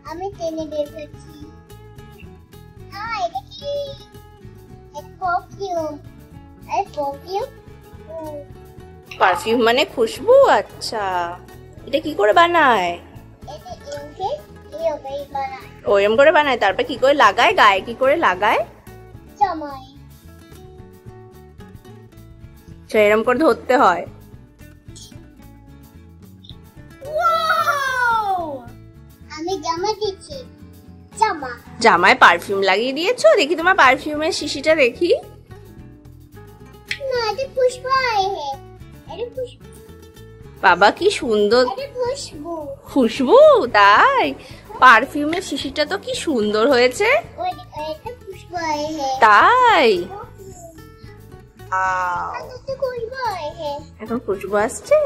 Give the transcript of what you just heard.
আমি টেনে বের করছি। এটা কি? পারফিউম মানে খুশবু? আচ্ছা, এটা কি করে বানায়? ওরম করে বানায়, তারপর কি করে লাগায়? গায়ে কি করে লাগায়? এরম করে ধরতে হয়। আমি জামা দিচ্ছি। জামায় পারফিউম লাগিয়ে দিয়েছো? দেখি তোমার পারফিউমের শিশিটা দেখি। না, এটা পুষ্পা বাবা কি সুন্দর খুশবু! তাই পারফিউমের শিশিটা তো কি সুন্দর হয়েছে। তাই এখন খুশবু আসছে।